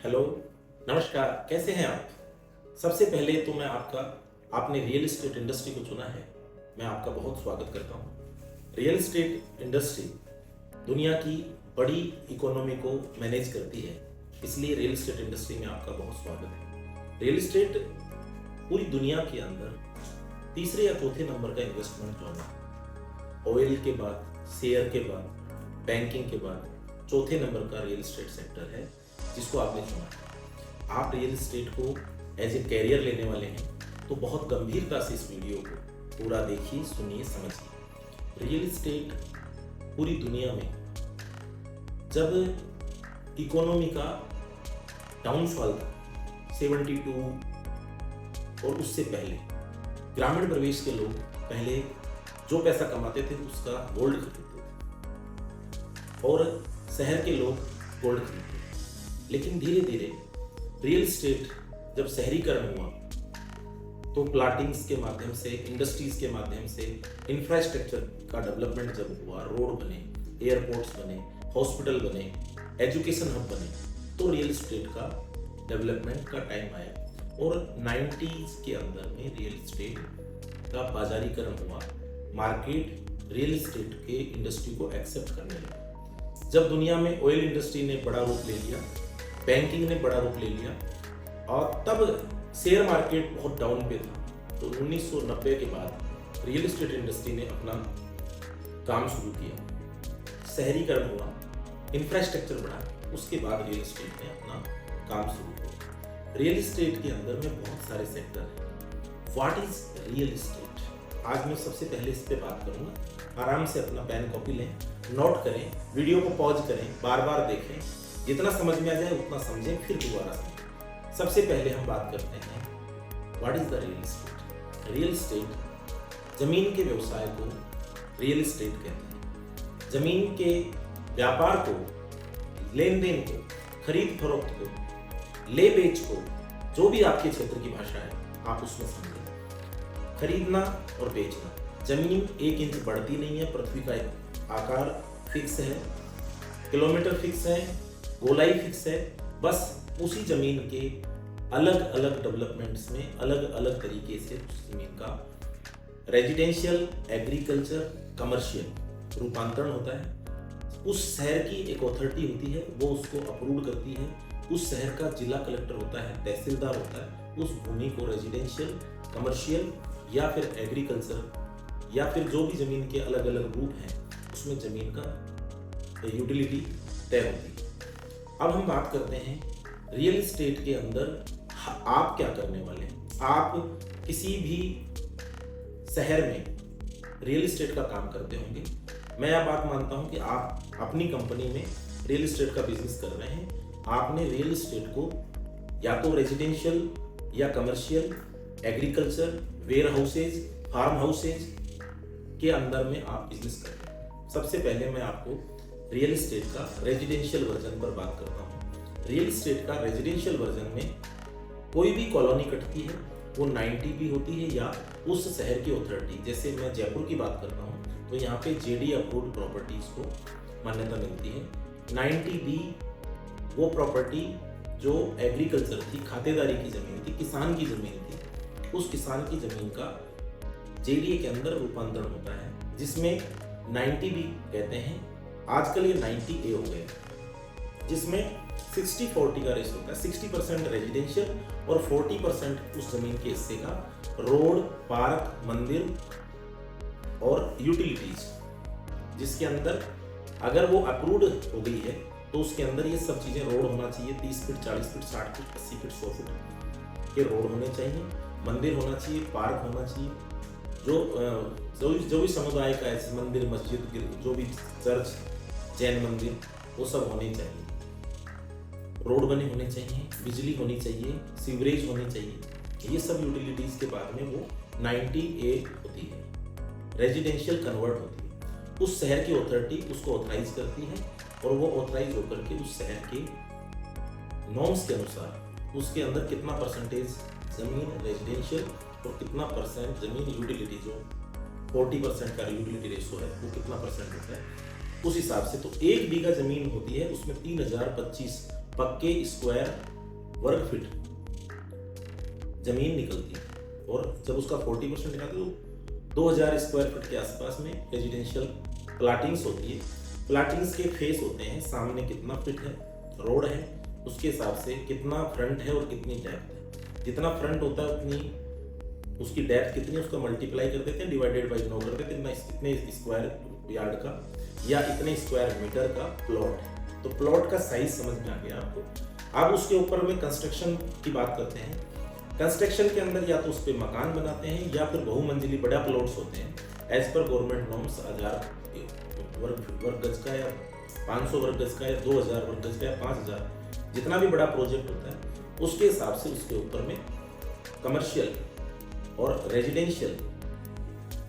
Hello, नमस्कार, कैसे हैं आप? सबसे पहले तो मैं आपने रियल एस्टेट इंडस्ट्री को चुना है, मैं आपका बहुत स्वागत करता हूँ। रियल एस्टेट इंडस्ट्री दुनिया की बड़ी इकोनॉमी को मैनेज करती है, इसलिए रियल एस्टेट इंडस्ट्री में आपका बहुत स्वागत है। रियल एस्टेट पूरी दुनिया के अंदर तीसरे या चौथे नंबर का इन्वेस्टमेंट जोन है। ऑयल के बाद, शेयर के बाद, बैंकिंग के बाद चौथे नंबर का रियल एस्टेट सेक्टर है जिसको आपने चुना। आप रियल एस्टेट को एज ए कैरियर लेने वाले हैं तो बहुत गंभीरता से इस वीडियो को पूरा देखिए, सुनिए, समझिए। रियल एस्टेट पूरी दुनिया में जब इकोनॉमी का डाउनफॉल था 72 और उससे पहले ग्रामीण प्रदेश के लोग पहले जो पैसा कमाते थे उसका गोल्ड खरीदते थे और शहर के लोग गोल्ड खरीदते थे। लेकिन धीरे धीरे रियल एस्टेट जब शहरीकरण हुआ तो प्लाटिंग्स के माध्यम से, इंडस्ट्रीज के माध्यम से, इंफ्रास्ट्रक्चर का डेवलपमेंट जब हुआ, रोड बने, एयरपोर्ट्स बने, हॉस्पिटल बने, एजुकेशन हब बने, तो रियल एस्टेट का डेवलपमेंट का टाइम आया और 90s के अंदर में रियल एस्टेट का बाजारीकरण हुआ। मार्केट रियल एस्टेट के इंडस्ट्री को एक्सेप्ट करने लगा। जब दुनिया में ऑयल इंडस्ट्री ने बड़ा रूप ले लिया, बैंकिंग ने बड़ा रूप ले लिया और तब शेयर मार्केट बहुत डाउन पे था, तो 1990 के बाद रियल एस्टेट इंडस्ट्री ने अपना काम शुरू किया। शहरीकरण हुआ, इंफ्रास्ट्रक्चर बढ़ा, उसके बाद रियल एस्टेट ने अपना काम शुरू किया। रियल एस्टेट के अंदर में बहुत सारे सेक्टर हैं। What is real estate? आज मैं सबसे पहले इस पे बात करूंगा। आराम से अपना पेन कॉपी लें, नोट करें, वीडियो को पॉज करें, बार बार देखें, जितना समझ में आ जाए उतना समझें, फिर दोबारा समझें। सबसे पहले हम बात करते हैं what is the real estate. Real estate जमीन के व्यवसाय को रियल एस्टेट कहते हैं। जमीन के व्यापार को, लेन देन को, खरीद फरोख्त को, ले बेच को, जो भी आपके क्षेत्र की भाषा है आप उसमें समझें। खरीदना और बेचना, जमीन 1 इंच बढ़ती नहीं है, पृथ्वी का आकार फिक्स है, किलोमीटर फिक्स है, गोलाई फिक्स है, बस उसी जमीन के अलग अलग डेवलपमेंट्स में अलग अलग तरीके से उस जमीन का रेजिडेंशियल, एग्रीकल्चर, कमर्शियल रूपांतरण होता है। उस शहर की एक अथॉरिटी होती है, वो उसको अप्रूव करती है। उस शहर का जिला कलेक्टर होता है, तहसीलदार होता है, उस भूमि को रेजिडेंशियल, कमर्शियल या फिर एग्रीकल्चर या फिर जो भी जमीन के अलग अलग रूप हैं उसमें जमीन का यूटिलिटी तय होती है। अब हम बात करते हैं रियल एस्टेट के अंदर आप क्या करने वाले हैं। आप किसी भी शहर में रियल एस्टेट का काम करते होंगे। मैं यह बात मानता हूं कि आप अपनी कंपनी में रियल एस्टेट का बिजनेस कर रहे हैं। आपने रियल एस्टेट को या तो रेजिडेंशियल या commercial, agriculture, warehouses, farmhouses के अंदर में आप बिजनेस कर रहे हैं। सबसे पहले मैं आपको रियल एस्टेट का रेजिडेंशियल वर्जन पर बात करता हूँ। रियल एस्टेट का रेजिडेंशियल वर्जन में कोई भी कॉलोनी कटती है, वो 90 भी होती है या उस शहर की अथॉरिटी, जैसे मैं जयपुर की बात करता हूँ तो यहाँ पे जेडी अप्रूव्ड प्रॉपर्टीज को मान्यता मिलती है। 90 बी वो प्रॉपर्टी जो एग्रीकल्चर थी, खातेदारी की जमीन थी, किसान की जमीन थी, उस किसान की जमीन का जेडीए के अंदर रूपांतरण होता है, जिसमें 90 बी कहते हैं। आजकल ये 90 ए हो गए, जिसमें 60-40 का रेशो होता है। 60% रेजिडेंशियल और 40% उस जमीन के हिस्से का रोड, पार्क, मंदिर और यूटिलिटीज, जिसके अंदर अगर वो अप्रूव्ड हो गई है तो उसके अंदर ये सब चीजें, रोड होना चाहिए 30 feet, 40 feet, 60 feet, 80 feet, 100 feet के रोड होने चाहिए, मंदिर होना चाहिए, पार्क होना चाहिए, जो भी समुदाय का है, मंदिर, मस्जिद, जो भी चर्च, जैन मंदिर, वो सब होने चाहिए। रोड बने होने चाहिए, बिजली होनी चाहिए, सीवरेज होनी चाहिए। ये सब यूटिलिटीज के बाद में वो 90A होती है, रेजिडेंशियल कन्वर्ट होती है। उस शहर की अथॉरिटी उसको ऑथराइज करती है और वो ऑथराइज होकर के उस शहर के नॉर्म्स के अनुसार उसके अंदर कितना परसेंटेज जमीन रेजिडेंशियल और कितना परसेंट जमीन यूटिलिटी, जो 40% का यूटिलिटी रेशो है वो कितना परसेंट होता है उस हिसाब से। तो 1 बीघा जमीन होती है, उसमें 3025 पक्के स्क्वायर वर्ग फीट जमीन निकलती है, और जब उसका 40% निकलता है तो 2000 स्क्वायर फीट के आसपास में रेजिडेंशियल प्लाटिंग्स होती है। प्लाटिंग्स के फेस होते हैं, सामने कितना फीट है रोड है, उसके हिसाब से कितना फ्रंट है और कितनी डेप्थ है। जितना फ्रंट होता है उतनी उसकी डेप्थ कितनी, उसका मल्टीप्लाई कर देते हैं, डिवाइडेड बाई 9 कर देते हैं, इतने स्क्वायर यार्ड का या इतने स्क्वायर मीटर का प्लॉट है। तो प्लॉट का साइज समझ में आ गया आपको। अब उसके ऊपर में कंस्ट्रक्शन की बात करते हैं। कंस्ट्रक्शन के अंदर या तो उस पर मकान बनाते हैं या फिर बहुमंजिली बड़ा प्लॉट्स होते हैं। एज पर गवर्नमेंट नॉर्म्स 1000 वर्ग गज का या 500 वर्ग गज का या 2000 वर्ग गज का या 5000, जितना भी बड़ा प्रोजेक्ट होता है उसके हिसाब से उसके ऊपर में कमर्शियल और रेजिडेंशियल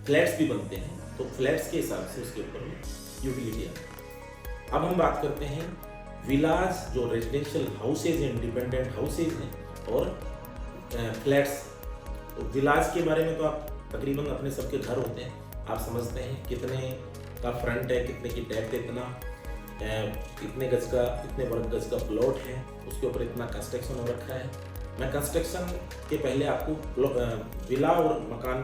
फ्लैट्स भी बनते हैं। तो फ्लैट्स के हिसाब से उसके ऊपर में यूटिलिटी आती है। अब हम बात करते हैं विलाज, जो रेजिडेंशियल हाउसेज हैं, इंडिपेंडेंट हाउसेज हैं, और फ्लैट्स। तो विलाज के बारे में तो आप तकरीबन अपने सबके घर होते हैं, आप समझते हैं कितने का फ्रंट है, कितने की डेप्थ है, इतने गज का, इतने वर्ग गज का प्लॉट है, उसके ऊपर इतना कंस्ट्रक्शन हो रखा है। मैं कंस्ट्रक्शन के पहले आपको विला और मकान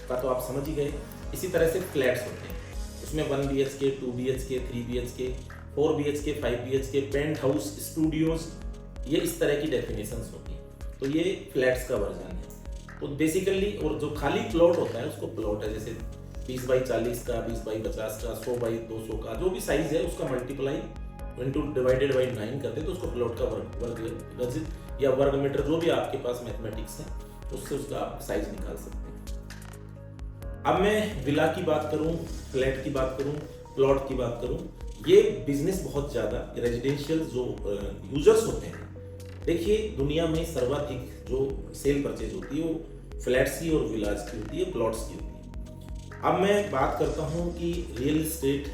का तो आप समझ ही गए। इसी तरह से फ्लैट्स होते हैं, उसमें 1 BHK, 2 BHK, 3 BHK, 4 BHK, 5 BHK, penthouse, studios, ये इस तरह की डेफिनेशंस होती हैं। तो ये फ्लैट्स का वर्जन है। तो बेसिकली, और जो खाली प्लॉट होता है उसको प्लॉट है, जैसे 20 बाई 40 का, 20 बाई 50 का, 100 बाई 200 का, जो भी साइज है उसका मल्टीप्लाई इंटू डिवाइडेड बाई 9 करते हैं, तो उसको प्लॉट का वर्ग गज या वर्ग मीटर, जो भी आपके पास मैथमेटिक्स है उससे उसका आप साइज निकाल सकते हैं। अब मैं विला की बात करूं, फ्लैट की बात करूं, प्लॉट की बात करूं, ये बिजनेस बहुत ज़्यादा रेजिडेंशियल जो यूजर्स होते हैं, देखिए दुनिया में सर्वाधिक जो सेल परचेज होती है वो फ्लैट्स की और विलाज की होती है, प्लॉट्स की होती है। अब मैं बात करता हूं कि रियल इस्टेट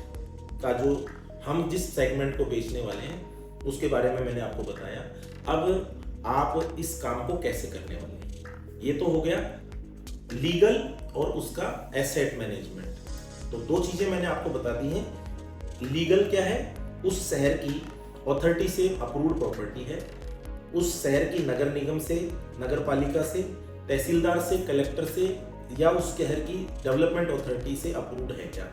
का जो हम जिस सेगमेंट को बेचने वाले हैं उसके बारे में मैंने आपको बताया। अब आप इस काम को कैसे करने वाले हैं, ये तो हो गया लीगल और उसका एसेट मैनेजमेंट। तो 2 चीजें मैंने आपको बता दी हैं। लीगल क्या है, उस शहर की अथॉरिटी से अप्रूव्ड प्रॉपर्टी है, उस शहर की नगर निगम से, नगर पालिका से, तहसीलदार से, कलेक्टर से, या उस शहर की डेवलपमेंट अथॉरिटी से अप्रूव्ड है क्या,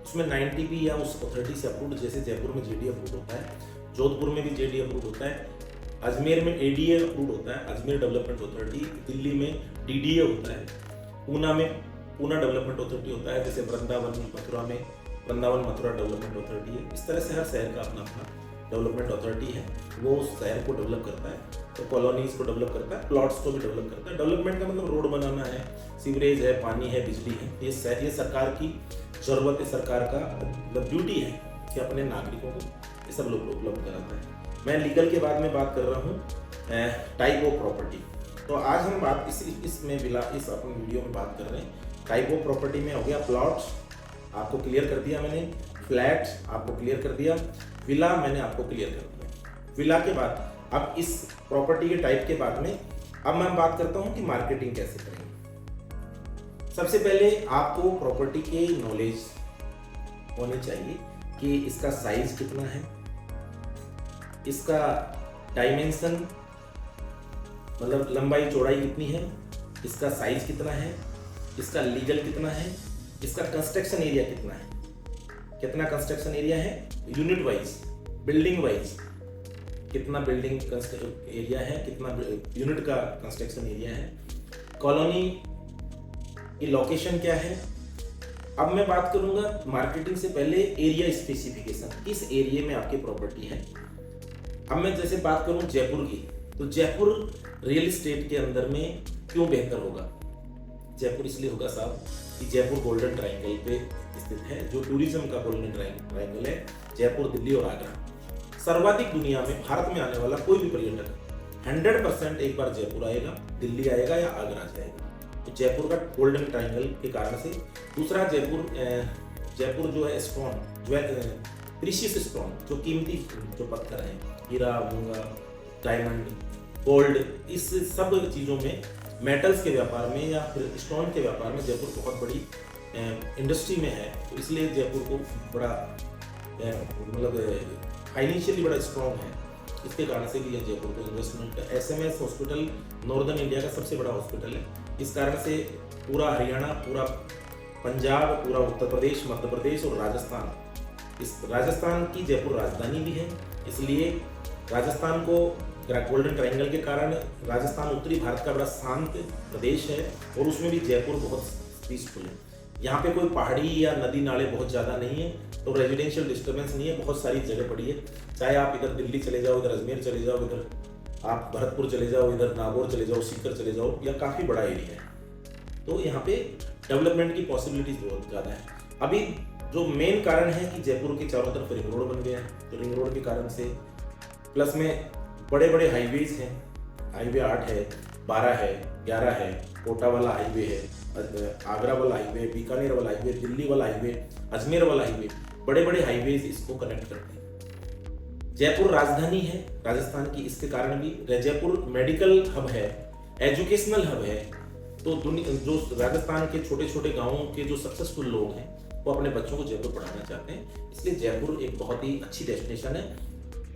उसमें 90B या उस अथॉरिटी से अप्रूव्ड, जैसे जयपुर में JD अप्रूव्ड होता है, जोधपुर में भी JD अप्रूव्ड होता है, अजमेर में ADA अप्रूव्ड होता है, अजमेर डेवलपमेंट अथॉरिटी, दिल्ली में DDA होता है, पूना में पूना डेवलपमेंट अथॉरिटी होता है, जैसे वृंदावन मथुरा में वृंदावन मथुरा डेवलपमेंट अथॉरिटी है। इस तरह से हर शहर का अपना अपना डेवलपमेंट अथॉरिटी है, वो उस शहर को डेवलप करता है, तो कॉलोनीज को डेवलप करता है, प्लॉट्स को भी डेवलप करता है। डेवलपमेंट का मतलब रोड बनाना है, सीवरेज है, पानी है, बिजली है, ये सरकार की जरूरत है, सरकार का मतलब ड्यूटी है कि अपने नागरिकों को ये सब लोग उपलब्ध कराता है। मैं लीगल के बाद में बात कर रहा हूँ टाइप ऑफ प्रॉपर्टी। तो आज हम बात इसमें इस अपने वीडियो में बात कर रहे हैं टाइप ऑफ प्रॉपर्टी में। हो गया प्लॉट्स, आपको क्लियर कर दिया मैंने, फ्लैट आपको क्लियर कर दिया, विला मैंने आपको क्लियर कर दिया। विला के बाद अब इस प्रॉपर्टी के टाइप के बाद में अब मैं बात करता हूँ कि मार्केटिंग कैसे करेंगे। सबसे पहले आपको प्रॉपर्टी के नॉलेज होनी चाहिए कि इसका साइज कितना है, इसका डायमेंशन मतलब लंबाई चौड़ाई कितनी है, इसका साइज कितना है, इसका लीगल कितना है, इसका कंस्ट्रक्शन एरिया कितना है, कितना कंस्ट्रक्शन एरिया है यूनिट वाइज, बिल्डिंग वाइज कितना बिल्डिंग एरिया है, कितना यूनिट का कंस्ट्रक्शन एरिया है, कॉलोनी की लोकेशन क्या है। अब मैं बात करूंगा मार्केटिंग से पहले एरिया स्पेसिफिकेशन, किस एरिया में आपकी प्रॉपर्टी है। अब मैं जैसे बात करूं जयपुर की, तो जयपुर रियल एस्टेट के अंदर में क्यों बेहतर होगा। जयपुर इसलिए होगा साहब कि जयपुर गोल्डन ट्रायंगल पे स्थित है, जो टूरिज्म का गोल्डन ट्रायंगल है, जयपुर, दिल्ली और आगरा। सर्वाधिक दुनिया में भारत में आने वाला कोई भी पर्यटक 100% एक बार जयपुर आएगा, दिल्ली आएगा या आगरा जाएगा। तो जयपुर का गोल्डन ट्रायंगल के कारण से। दूसरा जयपुर जो है स्टोन, जो है प्रीशियस स्टोन, जो कीमती जो पत्थर है, हीरा, मूंगा, डायमंड, गोल्ड, इस सब चीज़ों में, मेटल्स के व्यापार में या फिर स्टोन के व्यापार में जयपुर बहुत बड़ी इंडस्ट्री में है। तो इसलिए जयपुर को बड़ा मतलब फाइनेंशियली बड़ा स्ट्रॉन्ग है। इसके कारण से भी जयपुर को इन्वेस्टमेंट का एसएमएस हॉस्पिटल नॉर्दर्न इंडिया का सबसे बड़ा हॉस्पिटल है। इस कारण से पूरा हरियाणा, पूरा पंजाब, पूरा उत्तर प्रदेश, मध्य प्रदेश और राजस्थान, इस राजस्थान की जयपुर राजधानी भी है, इसलिए राजस्थान को गोल्डन ट्रायंगल के कारण राजस्थान उत्तरी भारत का बड़ा शांत प्रदेश है और उसमें भी जयपुर बहुत पीसफुल है। यहाँ पे कोई पहाड़ी या नदी नाले बहुत ज़्यादा नहीं है, तो रेजिडेंशियल डिस्टर्बेंस नहीं है, बहुत सारी जगह पड़ी है। चाहे आप इधर दिल्ली चले जाओ, इधर अजमेर चले जाओ, इधर आप भरतपुर चले जाओ, इधर नागौर चले जाओ, सीकर चले जाओ, या काफ़ी बड़ा एरिया है, तो यहाँ पे डेवलपमेंट की पॉसिबिलिटीज बहुत ज़्यादा है। अभी जो मेन कारण है कि जयपुर के चारों तरफ रिंग रोड बन गया है, तो रिंग रोड के कारण से प्लस में बड़े बड़े हाईवेज हैं, हाईवे 8 है, 12 है, 11 है, कोटा वाला हाईवे है, आगरा वाला हाईवे, बीकानेर वाला हाईवे, दिल्ली वाला हाईवे, अजमेर वाला हाईवे, बड़े बड़े हाईवेज इसको कनेक्ट करते हैं। जयपुर राजधानी है राजस्थान की, इसके कारण भी जयपुर मेडिकल हब है, एजुकेशनल हब है, तो जो राजस्थान के छोटे छोटे गाँवों के जो सक्सेसफुल लोग हैं वो अपने बच्चों को जयपुर पढ़ाना चाहते हैं, इसलिए जयपुर एक बहुत ही अच्छी डेस्टिनेशन है।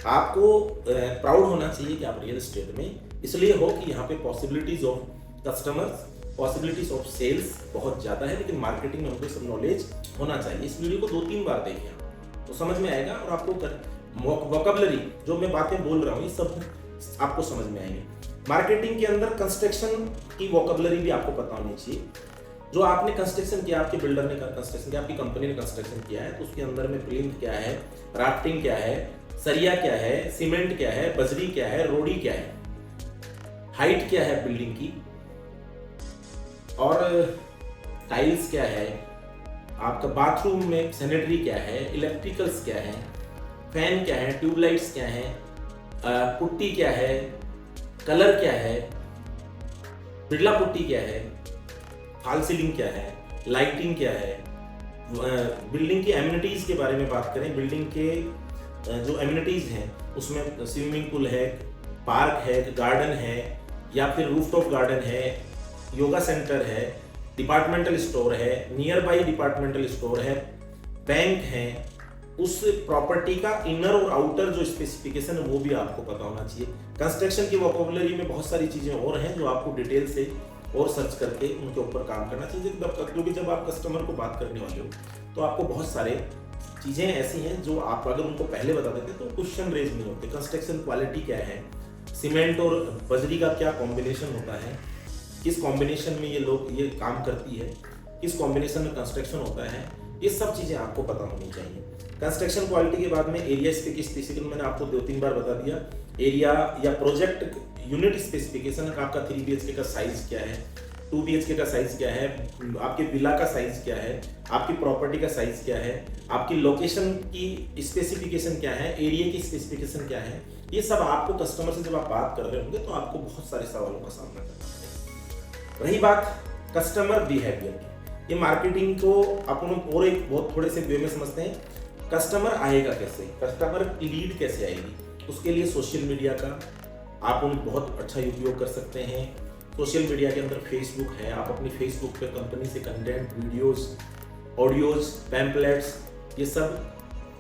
आपको प्राउड होना चाहिए कि आप रियल एस्टेट में इसलिए हो कि यहाँ पे possibilities of customers, possibilities of sales बहुत ज़्यादा है, लेकिन मार्केटिंग में हमको सब नॉलेज होना चाहिए। इस वीडियो को 2-3 बार देखें आप, तो समझ में आएगा और आपको वोकैबुलरी जो मैं बातें बोल रहा हूँ ये सब आपको समझ में आएंगे। मार्केटिंग के अंदर कंस्ट्रक्शन की वोकैबुलरी भी आपको पता होनी चाहिए। जो आपने कंस्ट्रक्शन किया, आपके बिल्डर ने कंस्ट्रक्शन किया, आपकी कंपनी ने कंस्ट्रक्शन किया है, तो उसके अंदर में प्लिंथ क्या है, राफ्टिंग क्या है, सरिया क्या है, सीमेंट क्या है, बजरी क्या है, रोड़ी क्या है, हाइट क्या है बिल्डिंग की, और टाइल्स क्या है, आपका बाथरूम में सैनिटरी क्या है, इलेक्ट्रिकल्स क्या है, फैन क्या है, ट्यूबलाइट्स क्या है, पुट्टी क्या है, कलर क्या है, बिरला पुट्टी क्या है, फॉल सीलिंग क्या है, लाइटिंग क्या है, बिल्डिंग की एमिनिटीज के बारे में बात करें, बिल्डिंग के जो एमिनिटीज हैं उसमें स्विमिंग पूल है, पार्क है, गार्डन है, या फिर रूफटॉप गार्डन है, योगा सेंटर है, डिपार्टमेंटल स्टोर है, नियर बाई डिपार्टमेंटल स्टोर है, बैंक है, उस प्रॉपर्टी का इनर और आउटर जो स्पेसिफिकेशन है वो भी आपको पता होना चाहिए। कंस्ट्रक्शन की वोकैबुलरी में बहुत सारी चीज़ें और हैं जो आपको डिटेल से और सर्च करके उनके ऊपर काम करना चाहिए, क्योंकि जब आप कस्टमर को बात करने वाले हो तो आपको बहुत सारे चीज़ें ऐसी हैं जो आप अगर उनको पहले बता देते तो क्वेश्चन रेज नहीं होते। कंस्ट्रक्शन क्वालिटी क्या है, सीमेंट और बजरी का क्या कॉम्बिनेशन होता है, किस कॉम्बिनेशन में ये काम करती है, किस कॉम्बिनेशन में कंस्ट्रक्शन होता है, ये सब चीज़ें आपको पता होनी चाहिए। कंस्ट्रक्शन क्वालिटी के बाद में एरिया स्पेसिफिकेशन मैंने आपको 2-3 बार बता दिया। एरिया या प्रोजेक्ट यूनिट स्पेसिफिकेशन, आपका 3 BHK का साइज क्या है, 2 BHK का साइज क्या है, आपके विला का साइज क्या है, आपकी प्रॉपर्टी का साइज क्या है, आपकी लोकेशन की स्पेसिफिकेशन क्या है, एरिया की स्पेसिफिकेशन क्या है, ये सब आपको कस्टमर से जब आप बात कर रहे होंगे तो आपको बहुत सारे सवालों का सामना करना पड़ेगा। रही बात कस्टमर बिहेवियर की, ये मार्केटिंग को अपन और एक बहुत थोड़े से वे में समझते हैं। कस्टमर आएगा कैसे, कस्टमर लीड कैसे आएगी, उसके लिए सोशल मीडिया का आप उन बहुत अच्छा उपयोग कर सकते हैं। सोशल मीडिया के अंदर फेसबुक है, आप अपनी फेसबुक पे कंपनी से कंटेंट, वीडियोस, ऑडियोज, पैम्पलेट्स, ये सब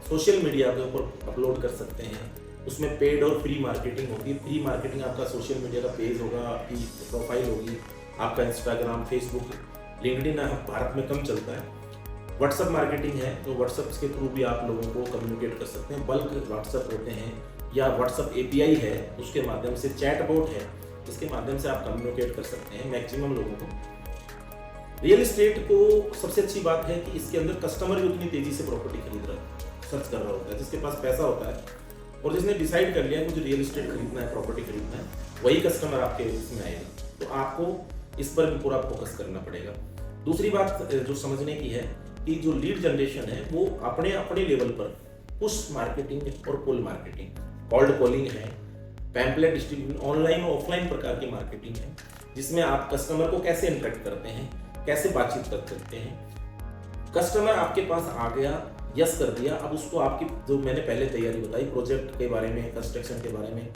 सोशल मीडिया के ऊपर अपलोड कर सकते हैं। उसमें पेड और फ्री मार्केटिंग होगी। फ्री मार्केटिंग आपका सोशल मीडिया का पेज होगा, आपकी प्रोफाइल होगी, आपका इंस्टाग्राम, फेसबुक, लिंक्डइन भारत में कम चलता है। व्हाट्सअप मार्केटिंग है तो व्हाट्सअप के थ्रू भी आप लोगों को कम्युनिकेट कर सकते हैं। बल्क व्हाट्सअप होते हैं या व्हाट्सअप API है, उसके माध्यम से चैट बोट है, इसके माध्यम से आप कम्युनिकेट कर सकते हैं मैक्सिमम लोगों को। रियल एस्टेट को सबसे अच्छी बात है कि इसके अंदर कस्टमर भी उतनी तेजी से प्रॉपर्टी खरीद रहा है, सर्च कर रहा होता है। जिसके पास पैसा होता है और जिसने डिसाइड कर लिया है मुझे रियल एस्टेट खरीदना है, प्रॉपर्टी खरीदना है, वही कस्टमर आपके इसमें आएगा। तो आपको इस पर भी पूरा फोकस करना पड़ेगा। दूसरी बात जो समझने की है कि जो लीड जनरेशन है वो अपने अपने लेवल पर पुश मार्केटिंग और पुल मार्केटिंग, कॉल्ड कॉलिंग है, पैम्पलेट डिस्ट्रीब्यूशन, ऑनलाइन और ऑफलाइन प्रकार की मार्केटिंग है, जिसमें आप कस्टमर को कैसे इंटरेक्ट करते हैं, कैसे बातचीत कर सकते हैं। कस्टमर आपके पास आ गया, यस कर दिया, अब उसको आपकी जो मैंने पहले तैयारी बताई प्रोजेक्ट के बारे में, कंस्ट्रक्शन के बारे में,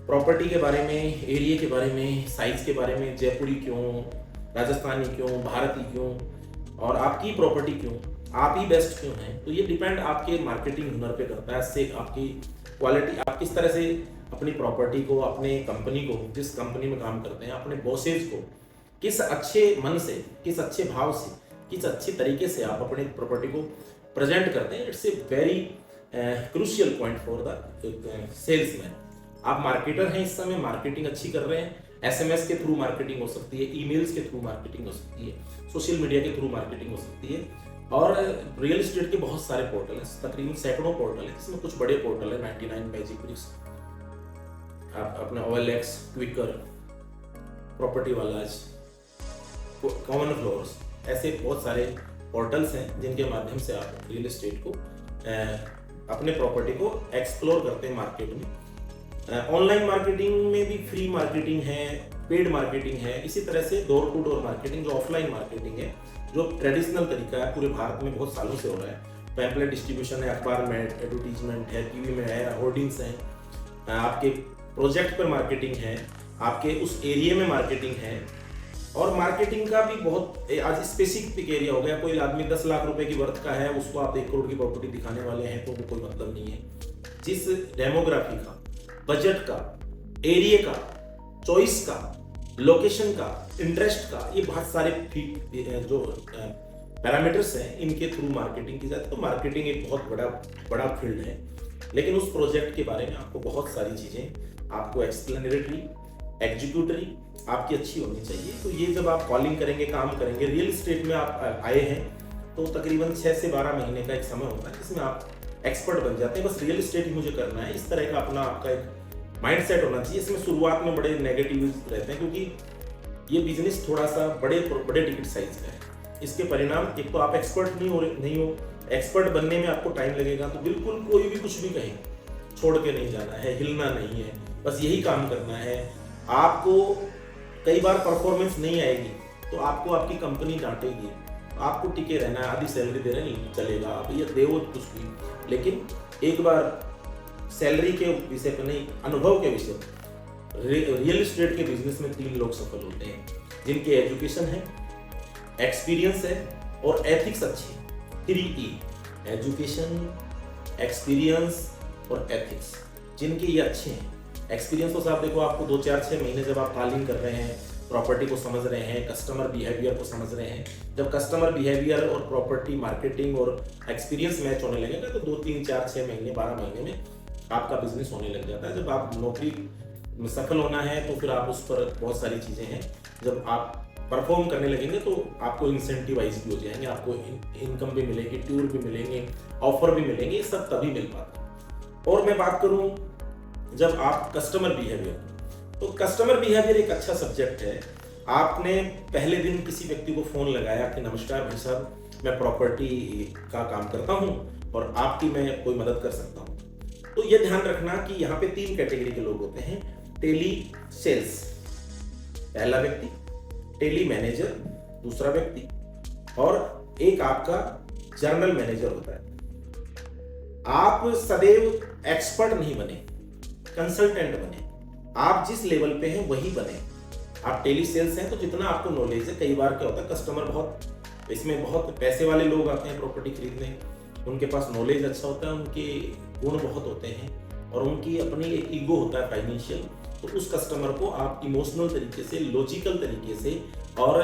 प्रॉपर्टी के बारे में, एरिया के बारे में, साइज के बारे में, जयपुरी क्यों, राजस्थानी क्यों, भारती क्यों, और आपकी प्रॉपर्टी क्यों, आप ही बेस्ट क्यों हैं, तो ये डिपेंड आपके मार्केटिंग हुनर पे करता है। इससे आपकी क्वालिटी, आपकी किस तरह से अपनी प्रॉपर्टी को, अपने कंपनी को, जिस कंपनी में काम करते हैं, अपने बॉसेज को किस अच्छे मन से, किस अच्छे भाव से, किस अच्छे तरीके से आप अपने प्रॉपर्टी को प्रेजेंट करते हैं, it's a very crucial point for the salesman. आप मार्केटर हैं, इस समय मार्केटिंग अच्छी कर रहे हैं, एसएमएस के थ्रू मार्केटिंग हो सकती है, ईमेल्स के थ्रू मार्केटिंग हो सकती है, सोशल मीडिया के थ्रू मार्केटिंग हो सकती है, और रियल एस्टेट के बहुत सारे पोर्टल हैं, तकरीबन सैकड़ों पोर्टल हैं, जिसमें कुछ बड़े पोर्टल है 99 मैजिक ब्रिक्स, आप अपने OLX, क्विकर, प्रॉपर्टी वालाज, कॉमन फ्लोर्स, ऐसे बहुत सारे पोर्टल्स हैं जिनके माध्यम से आप रियल एस्टेट को अपने प्रॉपर्टी को एक्सप्लोर करते हैं मार्केट में। ऑनलाइन मार्केटिंग में भी फ्री मार्केटिंग है, पेड मार्केटिंग है, इसी तरह से डोर टू डोर मार्केटिंग जो ऑफलाइन मार्केटिंग है, जो ट्रेडिशनल तरीका है, पूरे भारत में बहुत सालों से हो रहा है। पैम्पलेट डिस्ट्रीब्यूशन है, अखबार में एडवर्टीजमेंट है, टीवी में है, होर्डिंग्स हैं, आपके प्रोजेक्ट पर मार्केटिंग है, आपके उस एरिया में मार्केटिंग है, और मार्केटिंग का भी बहुत आज स्पेसिफिक एरिया हो गया। कोई आदमी 10 लाख रुपए की वर्थ का है, उसको आप 1 करोड़ की प्रॉपर्टी दिखाने वाले हैं तो वो कोई मतलब नहीं है। जिस डेमोग्राफी का, बजट का, एरिया का, चॉइस का, लोकेशन का, इंटरेस्ट का, ये बहुत सारे जो पैरामीटर्स हैं, इनके थ्रू मार्केटिंग की जाती है। तो मार्केटिंग एक बहुत बड़ा फील्ड है, लेकिन उस प्रोजेक्ट के बारे में आपको बहुत सारी चीजें, आपको एक्सप्लेनेटरी, एग्जीक्यूटरी आपकी अच्छी होनी चाहिए। तो ये जब आप कॉलिंग करेंगे, काम करेंगे, रियल एस्टेट में आप आए हैं तो तकरीबन 6 से 12 महीने का एक समय होता है जिसमें आप एक्सपर्ट बन जाते हैं। बस रियल एस्टेट ही मुझे करना है, इस तरह का अपना आपका एक माइंडसेट होना चाहिए। इसमें शुरुआत में बड़े नेगेटिव रहते हैं, क्योंकि ये बिजनेस थोड़ा सा बड़े टिकट साइज का है। इसके परिणाम, एक तो आप एक्सपर्ट नहीं हो, एक्सपर्ट बनने में आपको टाइम लगेगा। तो बिल्कुल कोई भी कुछ भी कहे, छोड़ के नहीं जाना है, हिलना नहीं है, बस यही काम करना है। आपको कई बार परफॉर्मेंस नहीं आएगी तो आपको आपकी कंपनी डांटेगी, आपको टिके रहना है, आधी सैलरी दे रहे नहीं चलेगा, आप ये देवो कुछ भी, लेकिन एक बार सैलरी के विषय पर नहीं, अनुभव के विषय पर। रियल एस्टेट के बिजनेस में 3 लोग सफल होते हैं, जिनके एजुकेशन है, एक्सपीरियंस है और एथिक्स अच्छी है। 3E, एजुकेशन, एक्सपीरियंस और एथिक्स, जिनके ये अच्छे हैं। एक्सपीरियंस तो साहब देखो, आपको 2-4-6 महीने जब आप कॉलिंग कर रहे हैं, प्रॉपर्टी को समझ रहे हैं, कस्टमर बिहेवियर को समझ रहे हैं, जब कस्टमर बिहेवियर और प्रॉपर्टी मार्केटिंग और एक्सपीरियंस मैच होने लगेगा तो 2-3-4-6 महीने, 12 महीने में आपका बिजनेस होने लग जाता है। जब आप नौकरी में सफल होना है तो फिर आप उस पर बहुत सारी चीज़ें हैं, जब आप परफॉर्म करने लगेंगे तो आपको इंसेंटिवाइज भी हो जाएंगे, आपको इनकम भी मिलेगी, टूर भी मिलेंगे, ऑफर भी मिलेंगे, ये सब तभी मिल पाता है। और मैं बात करूं जब आप कस्टमर बिहेवियर, तो कस्टमर बिहेवियर एक अच्छा सब्जेक्ट है। आपने पहले दिन किसी व्यक्ति को फोन लगाया कि नमस्कार भाई साहब, मैं प्रॉपर्टी का काम करता हूं और आपकी मैं कोई मदद कर सकता हूं। तो ये ध्यान रखना कि यहाँ पे 3 कैटेगरी के लोग होते हैं। टेली सेल्स पहला व्यक्ति, टेली मैनेजर दूसरा व्यक्ति, और एक आपका जर्नल मैनेजर होता है। आप सदैव एक्सपर्ट नहीं बने, कंसल्टेंट बने। आप जिस लेवल पे हैं वही बने। आप टेली सेल्स हैं तो जितना आपको नॉलेज है, कई बार क्या होता है कस्टमर इसमें बहुत पैसे वाले लोग आते हैं प्रॉपर्टी खरीदने, उनके पास नॉलेज अच्छा होता है, उनके गुण बहुत होते हैं और उनकी अपनी एक ईगो होता है फाइनेंशियल। तो उस कस्टमर को आप इमोशनल तरीके से, लॉजिकल तरीके से, और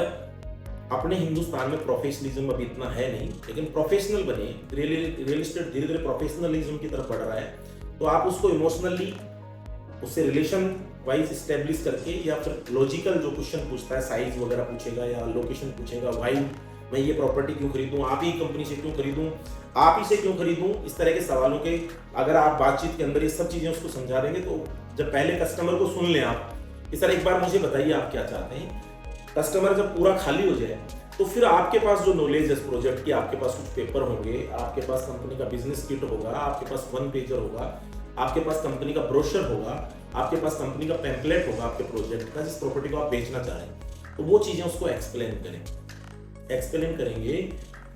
अपने हिंदुस्तान में प्रोफेशनलिज्म अभी इतना है नहीं, लेकिन प्रोफेशनल बने। रियल एस्टेट धीरे धीरे प्रोफेशनलिज्म की तरफ बढ़ रहा है, तो आप उसको इमोशनली, उससे रिलेशन वाइज स्टेब्लिश करके, या फिर लॉजिकल जो क्वेश्चन पूछता है, साइज वगैरह पूछेगा या लोकेशन पूछेगा, भाई मैं ये प्रॉपर्टी क्यों खरीदूं, आप ही कंपनी से क्यों खरीदूं, आप ही से क्यों खरीदूं, इस तरह के सवालों के अगर आप बातचीत के अंदर ये सब चीजें उसको समझा देंगे, तो जब पहले कस्टमर को सुन लें आप कि सर एक बार मुझे बताइए आप क्या चाहते हैं, कस्टमर जब पूरा खाली हो जाए तो फिर आपके पास जो नॉलेज है इस प्रोजेक्ट की, आपके पास कुछ पेपर होंगे, आपके पास कंपनी का बिजनेस किट होगा, आपके पास 1 पेजर होगा, आपके पास कंपनी का ब्रोशर होगा, आपके पास कंपनी का पैम्पलेट होगा आपके प्रोजेक्ट का, जिस प्रॉपर्टी को आप बेचना चाह रहे हैं, तो वो चीजें उसको एक्सप्लेन करेंगे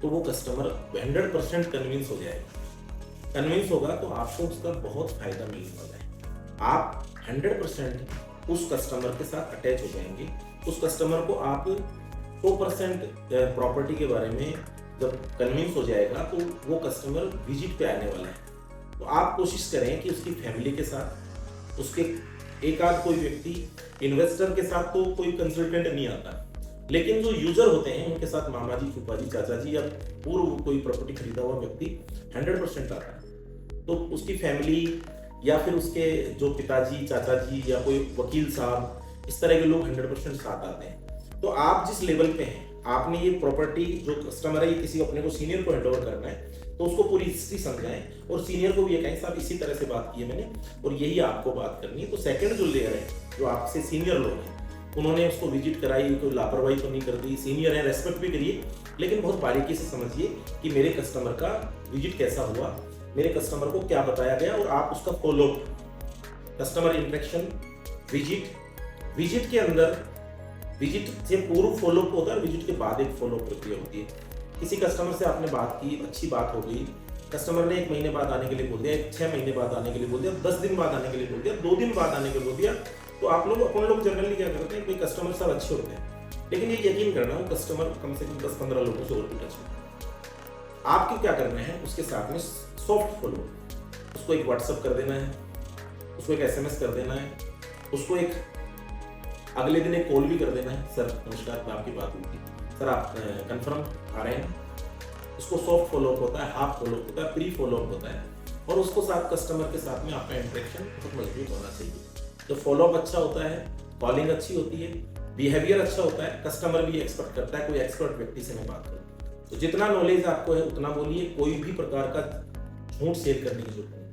तो वो कस्टमर 100% कन्विंस हो जाएगा। कन्विंस होगा तो आपको उसका बहुत फायदा मिलने वाला है। आप 100% उस कस्टमर के साथ अटैच हो जाएंगे। उस कस्टमर को आप 100% प्रॉपर्टी के बारे में जब कन्विंस हो जाएगा तो वो कस्टमर विजिट पे आने वाला है। तो आप कोशिश करें कि उसकी फैमिली के साथ, उसके एक आध कोई व्यक्ति, इन्वेस्टर के साथ तो कोई कंसल्टेंट नहीं आता, लेकिन जो यूजर होते हैं उनके साथ मामा जी, फूफा जी, चाचा जी या पूर्व कोई प्रॉपर्टी खरीदा हुआ व्यक्ति 100% आता है। तो उसकी फैमिली या फिर उसके जो पिताजी, चाचा जी या कोई वकील साहब, इस तरह के लोग 100% साथ आते हैं। तो आप जिस लेवल पे हैं, आपने ये प्रॉपर्टी जो कस्टमर है, किसी अपने को सीनियर को हैंडओवर करना है, तो उसको पूरी हिस्ट्री समझाएं और सीनियर को भी ये कहें साहब इसी तरह से बात की है मैंने और यही आपको बात करनी है। तो सेकंड जो लेयर है, जो आपसे सीनियर लोग हैं, उन्होंने उसको विजिट कराई, कोई लापरवाही तो नहीं कर दी, सीनियर है, रेस्पेक्ट भी करिए, लेकिन बहुत बारीकी से समझिए कि मेरे कस्टमर का विजिट कैसा हुआ, मेरे कस्टमर को क्या बताया गया, और आप उसका फॉलो, कस्टमर इंटरेक्शन, विजिट के अंदर, विजिट से पूर्व फॉलोअप होता है और विजिट के बाद एक फॉलोअप प्रक्रिया होती है। किसी कस्टमर से आपने बात की, अच्छी बात हो गई, कस्टमर ने 1 महीने बाद आने के लिए बोल दिया, 6 महीने बाद आने के लिए बोल दिया, 10 दिन बाद आने के लिए बोल दिया, 2 दिन बाद आने के लिए बोल दिया, तो आप लोग, अपन लोग जनरली क्या करते हैं, कोई कस्टमर सब अच्छे होते हैं, लेकिन ये यकीन करना वो कस्टमर कम से कम 10-15 लोगों से और भी टच में। आपको क्या करना है, उसके साथ में सॉफ्ट फॉलो, उसको एक व्हाट्सअप कर देना है, उसको एक SMS कर देना है, उसको एक अगले दिन एक कॉल भी कर देना है, सर नमस्कार, आपकी बात हुई थी, सर आप कंफर्म आ रहे हैं। उसको सॉफ्ट फॉलोअप होता है, हाफ फॉलोअप होता है, प्री फॉलोअप होता है, और उसको साथ कस्टमर के साथ में आपका इंटरेक्शन बहुत मजबूत होना चाहिए। तो फॉलोअप अच्छा होता है, कॉलिंग अच्छी होती है, बिहेवियर अच्छा होता है, कस्टमर भी एक्सपेक्ट करता है कोई एक्सपर्ट व्यक्ति से मैं बात करूँ। तो जितना नॉलेज आपको है उतना बोलिए, कोई भी प्रकार का झूठ सेल करने की जरूरत नहीं,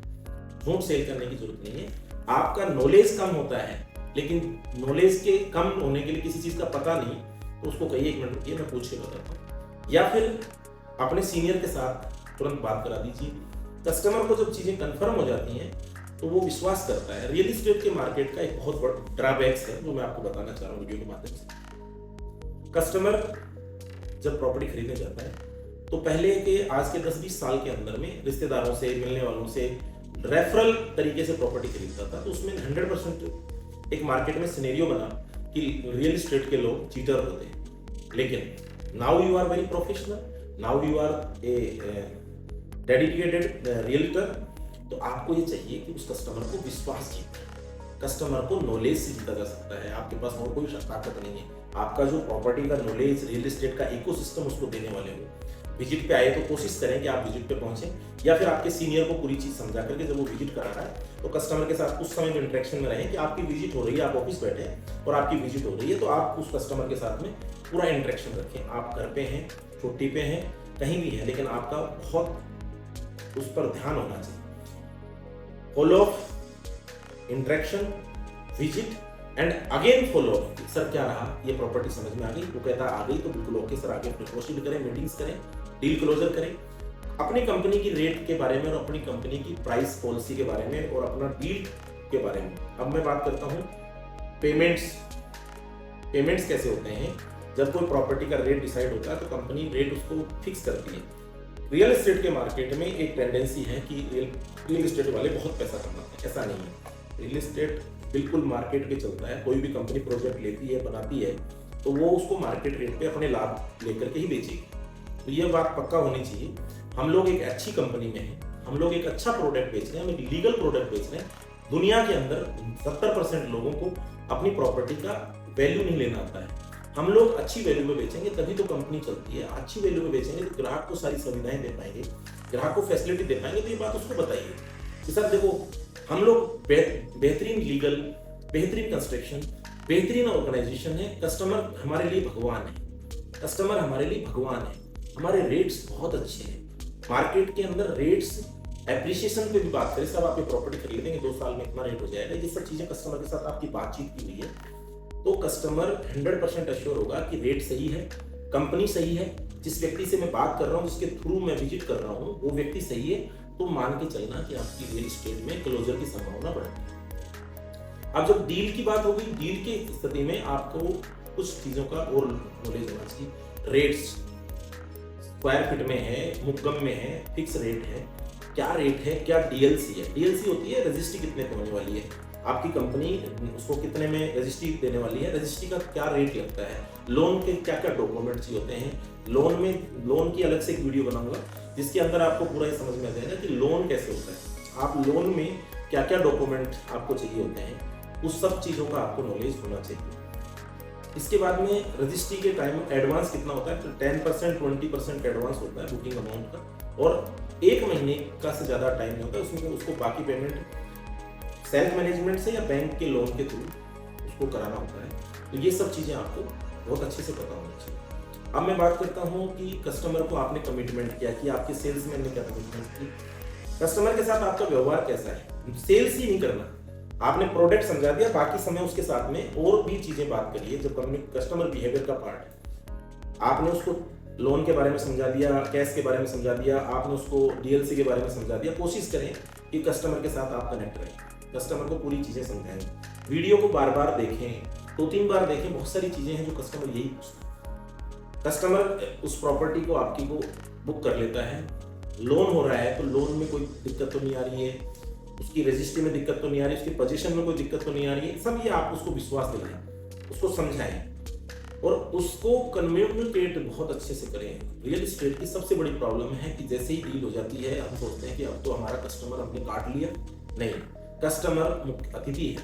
झूठ सेल करने की जरूरत नहीं है। आपका नॉलेज कम होता है, लेकिन नॉलेज के कम होने के लिए किसी चीज का पता नहीं, तो उसको कहिए 1 मिनट रुकिए मैं पूछ के बताता हूँ, या फिर अपने सीनियर के साथ तुरंत बात करा दीजिए। कस्टमर को जब चीजें कंफर्म हो जाती हैं तो वो विश्वास करता है। रियल एस्टेट के मार्केट का एक बहुत बड़ा ड्रॉबैक्स है जो मैं आपको बताना चाह रहा हूँ वीडियो के माध्यम से। कस्टमर जब प्रॉपर्टी खरीदने जाता है तो पहले के, आज के 10-20 साल के अंदर में रिश्तेदारों से, मिलने वालों से रेफरल तरीके से प्रॉपर्टी खरीदता था, तो उसमें 100% एक मार्केट में सिनेरियो बना कि रियल एस्टेट के लोग चीटर होते हैं। लेकिन now you are very professional, now you are a dedicated realtor, तो आपको ये चाहिए कि उस कस्टमर को विश्वास जीतना, कस्टमर को नॉलेज से जीता जा सकता है। आपके पास और कोई ताकत नहीं है, आपका जो प्रॉपर्टी का नॉलेज, रियल एस्टेट का इकोसिस्टम उसको देने वाले हो। विजिट पे आए तो कोशिश करें कि आप विजिट पे पहुंचे, या फिर आपके सीनियर को पूरी चीज समझा करके जब वो विजिट करा रहा है तो कस्टमर के साथ उस समय में इंटरेक्शन में रहें कि आपकी विजिट हो रही है, आप ऑफिस बैठे हैं और आपकी विजिट हो रही है, तो आप उस कस्टमर के साथ में पूरा इंटरेक्शन रखें। आप घर पे हैं, छुट्टी पे हैं, कहीं भी है, लेकिन आपका बहुत उस पर ध्यान होना चाहिए। Follow up, interaction, visit and again follow up. Sir क्या रहा, ये प्रॉपर्टी समझ में आ गई? वो कहता आ गई तो बिल्कुल ओके सर, आगे प्रोसीड करें, मीटिंग्स करें, डील क्लोजर करें, अपनी कंपनी की रेट के बारे में और अपनी कंपनी की प्राइस पॉलिसी के बारे में और अपना डील के बारे में। अब मैं बात करता हूँ पेमेंट्स कैसे होते हैं। जब कोई प्रॉपर्टी का रेट डिसाइड होता है तो कंपनी रेट उसको फिक्स करती है। रियल एस्टेट के मार्केट में एक टेंडेंसी है कि रियल एस्टेट वाले बहुत पैसा कमाते हैं, ऐसा नहीं है। रियल एस्टेट बिल्कुल मार्केट पे चलता है, कोई भी कंपनी प्रोजेक्ट लेती है, बनाती है, तो वो उसको मार्केट रेट पे अपने लाभ लेकर के ही बेचेगी। तो ये बात पक्का होनी चाहिए। हम लोग एक अच्छी कंपनी में हैं, हम लोग एक अच्छा प्रोडक्ट बेच रहे हैं, हम एक लीगल प्रोडक्ट बेच रहे हैं। दुनिया के अंदर 70% लोगों को अपनी प्रॉपर्टी का वैल्यू नहीं लेना आता है। हम लोग अच्छी वैल्यू में बेचेंगे तभी तो कंपनी चलती है। अच्छी वैल्यू में बेचेंगे तो ग्राहक को सारी सुविधाएं दे पाएंगे, ग्राहक को फैसिलिटी दे पाएंगे। तो ये बात उसको बताइए कि सर देखो, हम लोग बेहतरीन लीगल, बेहतरीन कंस्ट्रक्शन, बेहतरीन ऑर्गेनाइजेशन है, कस्टमर हमारे लिए भगवान है, कस्टमर हमारे लिए भगवान है, हमारे रेट्स बहुत अच्छे हैं। मार्केट के अंदर रेट्स एप्रिसिएशन पे भी बात करें, सब आप ये प्रॉपर्टी खरीदेंगे 2 साल में इतना रेट हो जाएगा, ये सब चीजें कस्टमर के साथ आपकी बातचीत की हुई है, तो कस्टमर 100% अश्योर होगा कि रेट सही है, कंपनी सही है, जिस व्यक्ति से मैं बात कर रहा हूँ, जिसके थ्रू मैं विजिट कर रहा हूँ, वो व्यक्ति सही है, तो मान के चलना कि आपकी रियल एस्टेट में क्लोजर की संभावना बढ़ती है। अब जब डील की बात होगी, डील की स्थिति में आपको कुछ चीजों का और नॉलेज होना चाहिए। रेट्स स्क्वायर फीट में है, मुक्कम में है, फिक्स रेट है, क्या रेट है, क्या डीएलसी है। डीएलसी होती है रजिस्ट्री कितने पे होने वाली है, आपकी कंपनी उसको कितने में रजिस्ट्री देने वाली है, रजिस्ट्री का क्या रेट लगता है, लोन के क्या क्या डॉक्यूमेंट चाहिए होते हैं। लोन की अलग से एक वीडियो बनाऊंगा जिसके अंदर आपको पूरा ये समझ में आ जाएगा कि लोन कैसे होता है। आप लोन में क्या क्या डॉक्यूमेंट आपको चाहिए होते हैं, उस सब चीज़ों का आपको नॉलेज होना चाहिए। इसके बाद में रजिस्ट्री के टाइम एडवांस कितना होता है, तो 10% 20% एडवांस होता है बुकिंग अमाउंट का, और 1 महीने का से ज़्यादा टाइम नहीं होता है उसमें। उसको बाकी पेमेंट सेल्फ मैनेजमेंट से या बैंक के लोन के थ्रू उसको कराना होता है। तो ये सब चीज़ें आपको बहुत अच्छे से पता होनी चाहिए। अब मैं बात करता हूँ कि कस्टमर को आपने कमिटमेंट किया कि आपके सेल्समैन ने क्या कमिटमेंट की, कस्टमर के साथ आपका व्यवहार कैसा है। सेल्स ही नहीं करना, आपने प्रोडक्ट समझा दिया, बाकी समय उसके साथ में और भी चीजें बात करिए। जब कस्टमर बिहेवियर का पार्ट है, आपने उसको लोन के बारे में समझा दिया, कैश के बारे में समझा दिया, आपने उसको डीएलसी के बारे में समझा दिया। कोशिश करें कि कस्टमर के साथ आप कनेक्ट रहें, कस्टमर को पूरी चीजें समझाएं, वीडियो को बार बार देखें, 2-3 बार देखें। बहुत सारी चीजें हैं जो कस्टमर यही पूछता है। कस्टमर उस प्रॉपर्टी को आपकी को बुक कर लेता है, लोन हो रहा है तो लोन में कोई दिक्कत तो नहीं आ रही है, उसकी रजिस्ट्री में दिक्कत तो नहीं आ रही है, उसकी पोजीशन में कोई दिक्कत तो नहीं आ रही है। सब ये आप उसको विश्वास दिलाएं, उसको समझाएं और उसको कम्युनिकेट बहुत अच्छे से करें। रियल एस्टेट की सबसे बड़ी प्रॉब्लम है कि जैसे ही डील हो जाती है हम सोचते हैं कि अब तो हमारा कस्टमर हमने काट लिया। नहीं, कस्टमर मुख्य अतिथि है,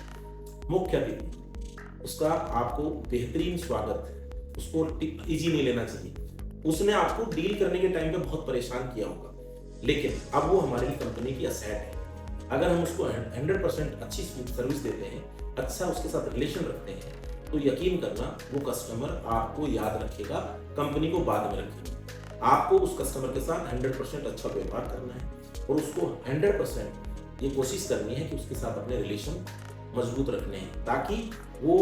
मुख्य अतिथि, उसका आपको बेहतरीन स्वागत, उसको इजी नहीं लेना चाहिए। उसने आपको डील करने के टाइम पे बहुत परेशान किया होगा, लेकिन अब वो हमारी कंपनी की असेट है। अगर हम उसको 100% अच्छी सर्विस देते हैं, अच्छा उसके साथ रिलेशन रखते हैं, तो यकीन करना वो कस्टमर आपको याद रखेगा, कंपनी को बाद में रखेगा। आपको उस कस्टमर के साथ 100% अच्छा व्यवहार करना है और उसको 100% ये कोशिश करनी है कि उसके साथ अपने रिलेशन मजबूत रखने हैं, ताकि वो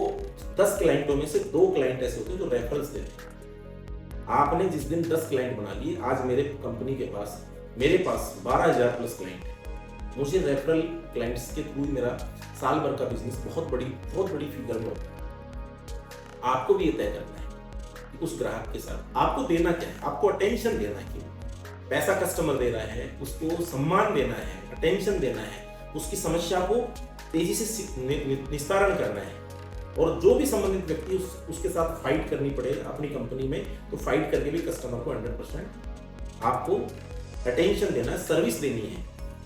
10 क्लाइंटों में से 2 क्लाइंट ऐसे होते हैं जो रेफरल्स देते हैं। आपने जिस दिन 10 क्लाइंट बना लिए, आज मेरे कंपनी के पास मेरे पास 12,000 प्लस क्लाइंट है। मुझे रेफरल क्लाइंट्स के थ्रू मेरा साल भर का बिजनेस बहुत बड़ी फिगर में होता है। आपको भी ये तय करना है कि उस ग्राहक के साथ आपको देना क्या है, आपको अटेंशन देना है। क्यों पैसा कस्टमर दे रहा है, उसको सम्मान देना है, अटेंशन देना है, उसकी समस्या को तेजी से निस्तारण करना है। और जो भी संबंधित व्यक्ति उसके साथ फाइट करनी पड़े अपनी कंपनी में, तो फाइट करके भी कस्टमर को 100% आपको अटेंशन देना है, सर्विस देनी है,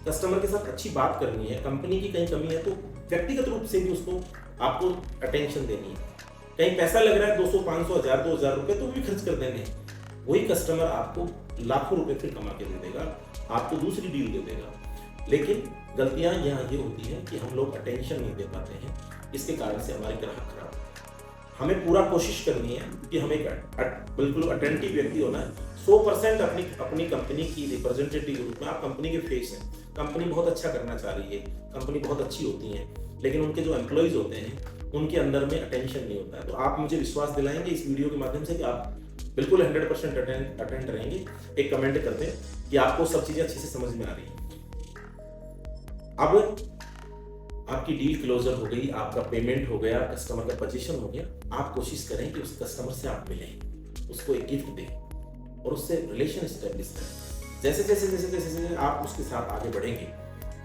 कस्टमर के साथ अच्छी बात करनी है। कंपनी की कहीं कमी है तो व्यक्तिगत रूप से भी उसको आपको अटेंशन देनी है। कहीं पैसा लग रहा है 200, 500, 1000, 2000 रुपए, तो भी खर्च कर देने हैं। वही कस्टमर आपको लाखों रुपए फिर कमा के दे देगा, आपको दूसरी डील दे देगा। लेकिन गलतियां यहाँ ये होती है कि हम लोग अटेंशन नहीं दे पाते हैं, इसके कारण से हमारे ग्राहक खराब होते हैं। हमें पूरा कोशिश करनी है कि हमें बिल्कुल अटेंटिव व्यक्ति होना है। 100% अपनी कंपनी की रिप्रेजेंटेटिव के रूप में आप कंपनी के फेस हैं। कंपनी बहुत अच्छा करना चाह रही है, कंपनी बहुत अच्छी होती है, लेकिन उनके जो एम्प्लॉइज होते हैं उनके अंदर में अटेंशन नहीं होता है। तो आप मुझे विश्वास दिलाएंगे इस वीडियो के माध्यम से कि आप बिल्कुल 100% अटेंड रहेंगे। एक कमेंट कर दें कि आपको सब चीजें अच्छे से समझ में आ रही है। अब आपकी डील क्लोजर हो गई, आपका पेमेंट हो गया, कस्टमर का पोजीशन हो गया। आप कोशिश करें कि उस कस्टमर से आप मिलें, उसको एक गिफ्ट दें और उससे रिलेशन एस्टेब्लिश करें। जैसे जैसे आप उसके साथ आगे बढ़ेंगे,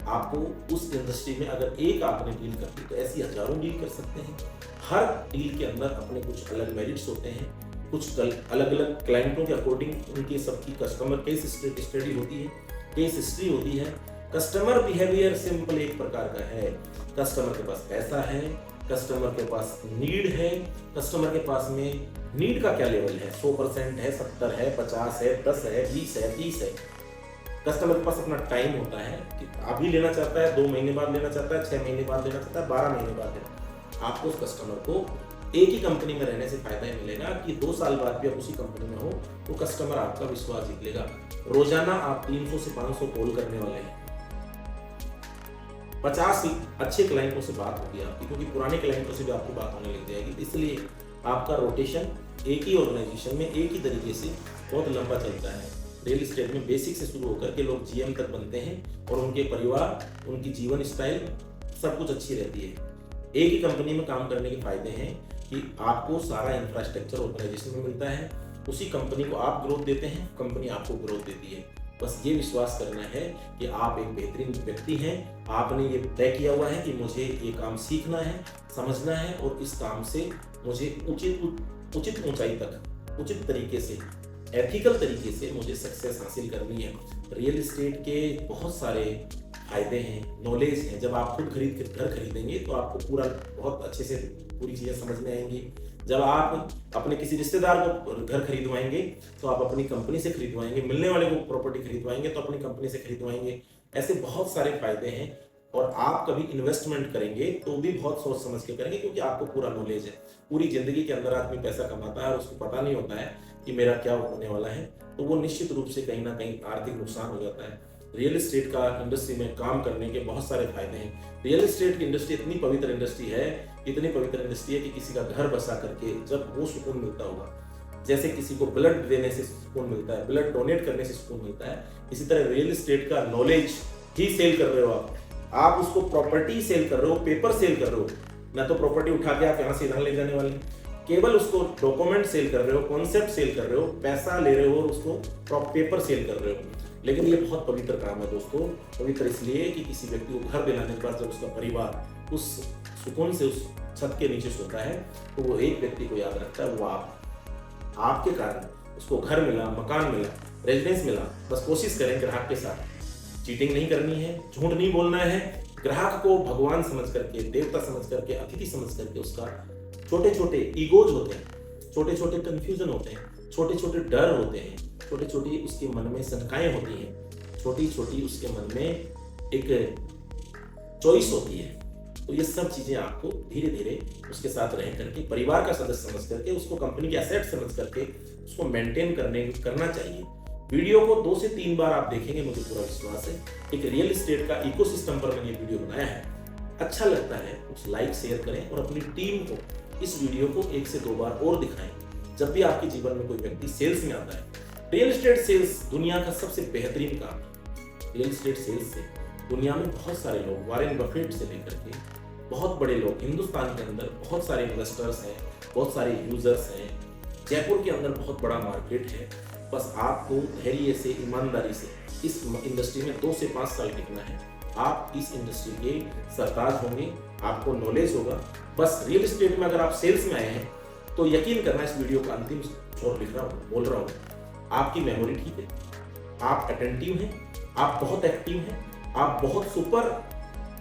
आपको उस इंडस्ट्री में अगर एक आपने डील कर दी तो ऐसी हजारों डील कर सकते हैं। हर डील के अंदर अपने कुछ अलग मेरिट्स होते हैं, कुछ अलग अलग क्लाइंटों के अकॉर्डिंग उनकी सबकी कस्टमर केस स्टडी होती है, केस हिस्ट्री होती है। कस्टमर बिहेवियर सिंपल एक प्रकार का है। कस्टमर के पास पैसा है, कस्टमर के पास नीड है, कस्टमर के पास में नीड का क्या लेवल है, 100% है, 70 है, 50 है, 10 है, 20 है, 30 है। कस्टमर के पास अपना टाइम होता है कि अभी लेना चाहता है, 2 महीने बाद लेना चाहता है, 6 महीने बाद लेना चाहता है, 12 महीने बाद लेना। आपको उस कस्टमर को एक ही कंपनी में रहने से फायदा ही मिलेगा कि 2 साल बाद भी आप उसी कंपनी में हो तो कस्टमर आपका विश्वास जीत लेगा। रोजाना आप 300 से 500 कॉल करने वाले हैं, 50 अच्छे क्लाइंटों से बात होगी आपकी, क्योंकि पुराने क्लाइंटों से भी आपको बात होने लग जाएगी। इसलिए आपका रोटेशन एक ही ऑर्गेनाइजेशन में एक ही तरीके से बहुत लंबा चलता है। रियल एस्टेट में बेसिक से शुरू होकर के लोग जीएम तक बनते हैं और उनके परिवार, उनकी जीवन स्टाइल सब कुछ अच्छी रहती है। एक ही कंपनी में काम करने के फायदे हैं कि आपको सारा इंफ्रास्ट्रक्चर ऑर्गेनाइजेशन में मिलता है, उसी कंपनी को आप ग्रोथ देते हैं, कंपनी आपको ग्रोथ देती है। बस ये विश्वास करना है कि आप एक बेहतरीन व्यक्ति हैं, आपने ये तय किया हुआ है कि मुझे ये काम सीखना है, समझना है और इस काम से मुझे उचित ऊंचाई तक, उचित तरीके से, एथिकल तरीके से मुझे सक्सेस हासिल करनी है। रियल एस्टेट के बहुत सारे फायदे हैं, नॉलेज है। जब आप खुद घर खरीदेंगे तो आपको पूरा बहुत अच्छे से पूरी चीज़ें समझ में आएंगी। जब आप अपने किसी रिश्तेदार को घर खरीदवाएंगे तो आप अपनी कंपनी से खरीदवाएंगे, मिलने वाले को प्रॉपर्टी खरीदवाएंगे तो अपनी कंपनी से खरीदवाएंगे। ऐसे बहुत सारे फायदे हैं। और आप कभी इन्वेस्टमेंट करेंगे तो भी बहुत सोच समझ के करेंगे, क्योंकि आपको पूरा नॉलेज है। पूरी जिंदगी के अंदर आदमी पैसा कमाता है और उसको पता नहीं होता है कि मेरा क्या होने वाला है, तो वो निश्चित रूप से कहीं ना कहीं आर्थिक नुकसान हो जाता है। रियल एस्टेट का इंडस्ट्री में काम करने के बहुत सारे फायदे हैं। रियल एस्टेट की इंडस्ट्री इतनी पवित्र इंडस्ट्री है, इतनी पवित्र इंडस्ट्री है कि किसी का घर बसा करके जब वो सुकून मिलता होगा, जैसे किसी को ब्लड देने से सुकून मिलता है, ब्लड डोनेट करने से सुकून मिलता है, इसी तरह रियल एस्टेट का नॉलेज ही सेल कर रहे हो आप उसको प्रॉपर्टी सेल कर रहे हो, पेपर सेल कर रहे हो। ना तो प्रॉपर्टी उठा के आप यहाँ से इधर ले जाने वाले, केवल उसको डॉक्यूमेंट सेल कर रहे हो, कॉन्सेप्ट सेल कर रहे हो, पैसा ले रहे हो और उसको पेपर सेल कर रहे हो। लेकिन ये बहुत पवित्र काम है दोस्तों। पवित्र इसलिए कि किसी व्यक्ति को घर दिलाने के बाद जब उसका परिवार उस सुकून से उस छत के नीचे सोता है तो वो एक व्यक्ति को याद रखता है, वो आपके कारण उसको घर मिला, मकान मिला, रेजिडेंस मिला। बस कोशिश करें ग्राहक के साथ चीटिंग नहीं करनी है, झूठ नहीं बोलना है। ग्राहक को भगवान समझ करके, देवता समझ करके, अतिथि समझ करके उसका छोटे छोटे ईगोज होते हैं, छोटे छोटे कंफ्यूजन होते हैं, छोटे छोटे डर होते हैं, छोटी छोटी उसके मन में शंकाएं होती हैं, छोटी छोटी उसके मन में एक चॉइस होती है। तो ये सब चीजें आपको धीरे धीरे उसके साथ रह करके, परिवार का सदस्य समझ करके, उसको कंपनी के एसेट समझ करके उसको मेंटेन करना चाहिए। वीडियो को 2 से 3 बार आप देखेंगे, मुझे पूरा विश्वास है। एक रियल एस्टेट का इकोसिस्टम पर मैंने ये वीडियो बनाया है। अच्छा लगता है कुछ लाइक शेयर करें और अपनी टीम को इस वीडियो को 1 से 2 बार और दिखाएं। जब भी आपके जीवन में कोई व्यक्ति सेल्स में आता है, रियल एस्टेट सेल्स दुनिया का सबसे बेहतरीन काम है। रियल एस्टेट सेल्स से दुनिया में बहुत सारे लोग, वारेन बफेट से लेकर के बहुत बड़े लोग, हिंदुस्तान के अंदर बहुत सारे इन्वेस्टर्स हैं, बहुत सारे यूजर्स हैं। जयपुर के अंदर बहुत बड़ा मार्केट है। बस आपको धैर्य से, ईमानदारी से इस इंडस्ट्री में 2 से 5 साल टिकना है। आप इस इंडस्ट्री के सरताज होंगे, आपको नॉलेज होगा। बस रियल एस्टेट में अगर आप सेल्स में आए हैं तो यकीन करना, इस वीडियो का अंतिम छोर लिख रहा हूँ, बोल रहा हूँ, आपकी मेमोरी ठीक है, आप अटेंटिव हैं, आप बहुत एक्टिव हैं, आप बहुत सुपर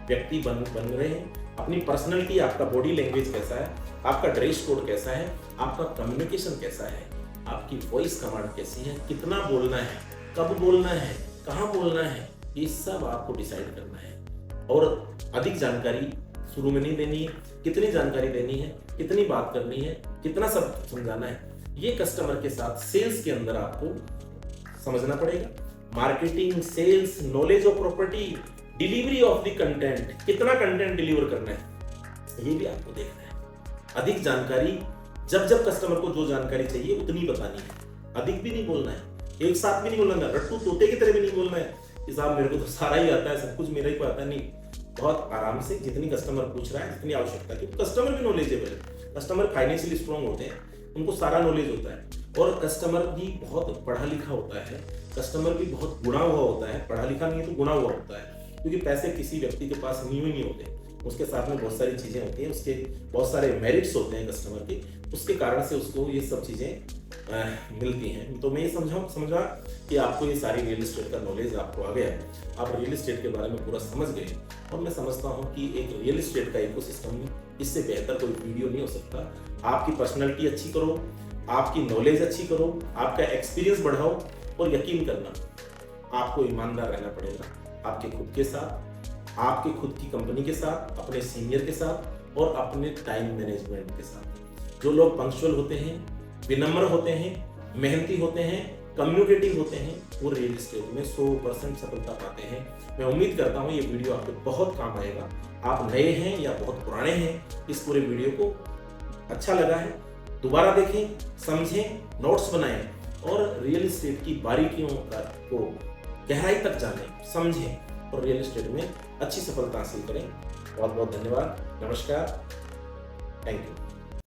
व्यक्ति बन रहे हैं। अपनी पर्सनैलिटी, आपका बॉडी लैंग्वेज कैसा है, आपका ड्रेस कोड कैसा है, आपका कम्युनिकेशन कैसा है, आपकी वॉइस कमांड कैसी है, कितना बोलना है, कब बोलना है, कहाँ बोलना है, ये सब आपको डिसाइड करना है। और अधिक जानकारी शुरू में नहीं देनी है। कितनी जानकारी देनी है, कितनी बात करनी है, कितना सब समझाना है, ये कस्टमर के साथ सेल्स के अंदर आपको समझना पड़ेगा। Marketing, sales, knowledge of property, delivery of the content, कितना कंटेंट डिलीवर करना है, ये भी आपको देखना है। अधिक जानकारी, जब कस्टमर को जो जानकारी चाहिए उतनी बतानी है, अधिक भी नहीं बोलना है, एक साथ भी नहीं बोलना है, रट्टू तोते की तरह भी नहीं बोलना है कि साहब मेरे को तो सारा ही आता है, सब कुछ मेरा ही को आता है। नहीं, बहुत आराम से, जितनी कस्टमर पूछ रहा है, जितनी आवश्यकता है, क्योंकि कस्टमर भी नॉलेजेबल है, कस्टमर फाइनेंशियली स्ट्रॉन्ग होते हैं, उनको सारा नॉलेज होता है। और कस्टमर भी बहुत पढ़ा लिखा होता है, कस्टमर भी बहुत गुणा हुआ होता है, पढ़ा लिखा नहीं है तो गुणा हुआ होता है। क्योंकि पैसे किसी व्यक्ति के पास न्यू ही नहीं होते, उसके साथ में बहुत सारी चीजें होती हैं, उसके बहुत सारे मेरिट्स होते हैं कस्टमर के, उसके कारण से उसको ये सब चीजें मिलती हैं। तो मैं ये समझा कि आपको ये सारी रियल एस्टेट का नॉलेज आपको आ गया, आप रियल एस्टेट के बारे में पूरा समझ गए। और मैं समझता हूँ कि एक रियल एस्टेट का इकोसिस्टम, इससे बेहतर कोई वीडियो नहीं हो सकता। आपकी पर्सनैलिटी अच्छी करो, आपकी नॉलेज अच्छी करो, आपका एक्सपीरियंस बढ़ाओ, और यकीन करना आपको ईमानदार रहना पड़ेगा आपके खुद के साथ, आपके खुद की कंपनी के साथ, अपने सीनियर के साथ और अपने टाइम मैनेजमेंट के साथ। जो लोग पंक्चुअल होते हैं, विनम्र होते हैं, मेहनती होते हैं, कम्युनिकेटिव होते हैं, वो रियल एस्टेट में 100% सफलता पाते हैं। मैं उम्मीद करता हूँ ये वीडियो आपको बहुत काम आएगा। आप नए हैं या बहुत पुराने हैं, इस पूरे वीडियो को अच्छा लगा है, दोबारा देखें, समझें, नोट्स बनाएं और रियल एस्टेट की बारीकियों को गहराई तक जानें, समझें और रियल एस्टेट में अच्छी सफलता हासिल करें। बहुत बहुत धन्यवाद, नमस्कार, थैंक यू।